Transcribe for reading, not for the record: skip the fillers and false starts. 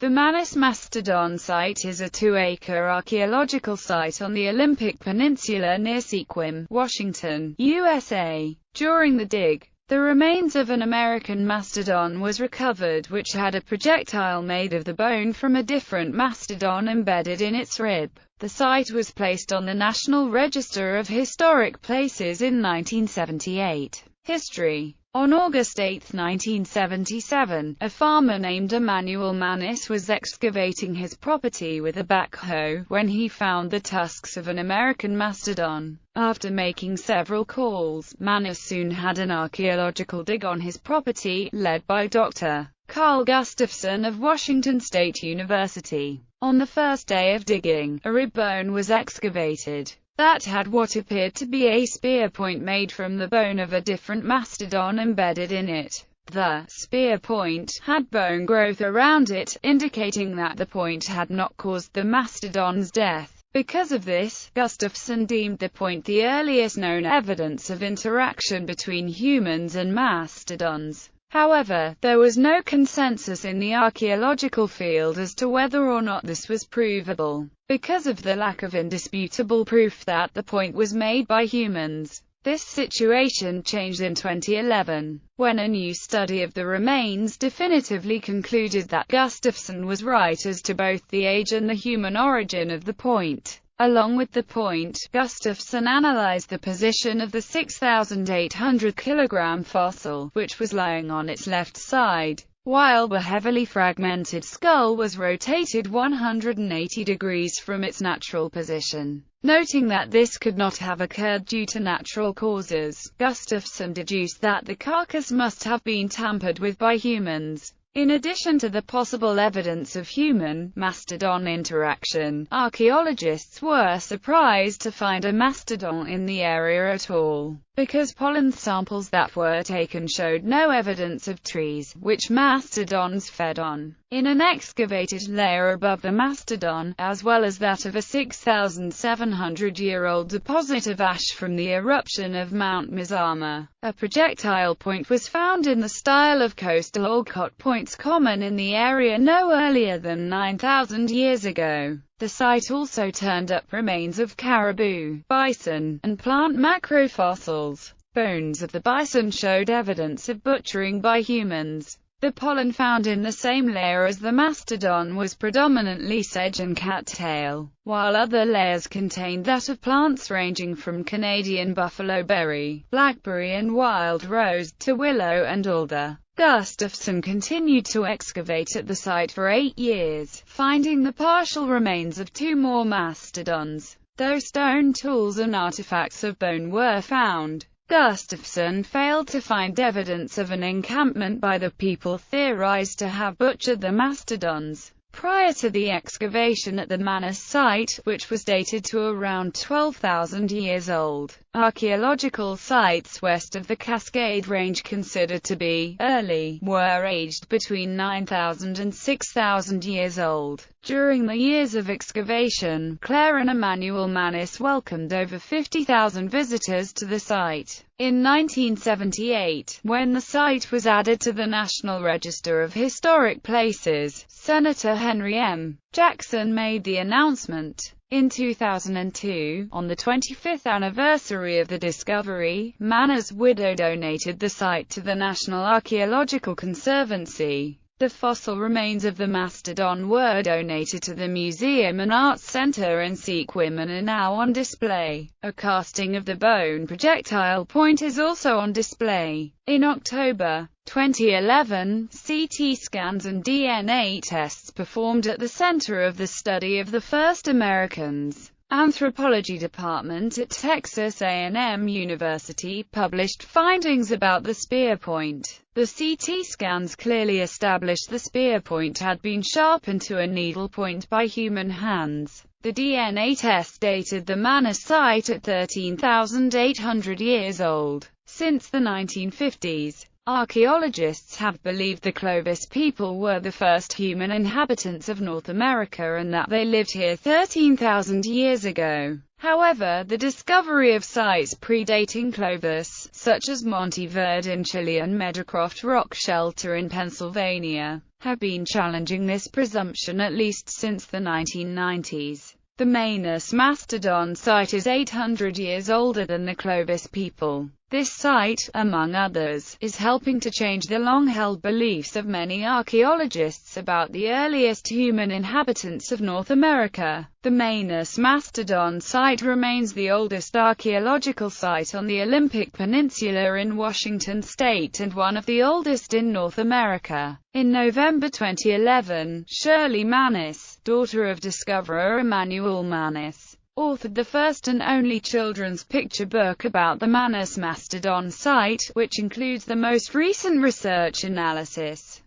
The Manis Mastodon site is a 2-acre archaeological site on the Olympic Peninsula near Sequim, Washington, USA. During the dig, the remains of an American mastodon was recovered which had a projectile made of the bone from a different mastodon embedded in its rib. The site was placed on the National Register of Historic Places in 1978. History. On August 8, 1977, a farmer named Emmanuel Manis was excavating his property with a backhoe when he found the tusks of an American mastodon. After making several calls, Manis soon had an archaeological dig on his property, led by Dr. Carl Gustafson of Washington State University. On the first day of digging, a rib bone was excavated that had what appeared to be a spear point made from the bone of a different mastodon embedded in it. The spear point had bone growth around it, indicating that the point had not caused the mastodon's death. Because of this, Gustafson deemed the point the earliest known evidence of interaction between humans and mastodons. However, there was no consensus in the archaeological field as to whether or not this was provable. Because of the lack of indisputable proof that the point was made by humans, this situation changed in 2011, when a new study of the remains definitively concluded that Gustafson was right as to both the age and the human origin of the point. Along with the point, Gustafson analyzed the position of the 6,800 kilogram fossil, which was lying on its left side, while the heavily fragmented skull was rotated 180 degrees from its natural position. Noting that this could not have occurred due to natural causes, Gustafson deduced that the carcass must have been tampered with by humans. In addition to the possible evidence of human-mastodon interaction, archaeologists were surprised to find a mastodon in the area at all, because pollen samples that were taken showed no evidence of trees, which mastodons fed on. In an excavated layer above the mastodon, as well as that of a 6,700-year-old deposit of ash from the eruption of Mount Mazama, a projectile point was found in the style of coastal Olcott points common in the area no earlier than 9,000 years ago. The site also turned up remains of caribou, bison, and plant macrofossils. Bones of the bison showed evidence of butchering by humans. The pollen found in the same layer as the mastodon was predominantly sedge and cattail, while other layers contained that of plants ranging from Canadian buffalo berry, blackberry and wild rose, to willow and alder. Gustafson continued to excavate at the site for 8 years, finding the partial remains of 2 more mastodons. Though stone tools and artifacts of bone were found, Gustafson failed to find evidence of an encampment by the people theorized to have butchered the mastodons. Prior to the excavation at the Manis site, which was dated to around 12,000 years old, archaeological sites west of the Cascade Range considered to be early were aged between 9,000 and 6,000 years old. During the years of excavation, Claire and Emmanuel Manis welcomed over 50,000 visitors to the site. In 1978, when the site was added to the National Register of Historic Places, Senator Henry M. Jackson made the announcement. In 2002, on the 25th anniversary of the discovery, Manis' widow donated the site to the National Archaeological Conservancy. The fossil remains of the mastodon were donated to the Museum and Arts Center in Sequim and are now on display. A casting of the bone projectile point is also on display. In October 2011, CT scans and DNA tests performed at the Center of the Study of the First Americans Anthropology Department at Texas A&M University published findings about the spear point. The CT scans clearly established the spear point had been sharpened to a needle point by human hands. The DNA test dated the Manis site at 13,800 years old. Since the 1950s, Archaeologists have believed the Clovis people were the first human inhabitants of North America and that they lived here 13,000 years ago. However, the discovery of sites predating Clovis, such as Monte Verde in Chile and Meadowcroft Rock Shelter in Pennsylvania, have been challenging this presumption at least since the 1990s. The Manis Mastodon site is 800 years older than the Clovis people. This site, among others, is helping to change the long-held beliefs of many archaeologists about the earliest human inhabitants of North America. The Manis Mastodon site remains the oldest archaeological site on the Olympic Peninsula in Washington state and one of the oldest in North America. In November 2011, Shirley Manis, daughter of discoverer Emmanuel Manis, authored the first and only children's picture book about the Manis Mastodon site, which includes the most recent research analysis.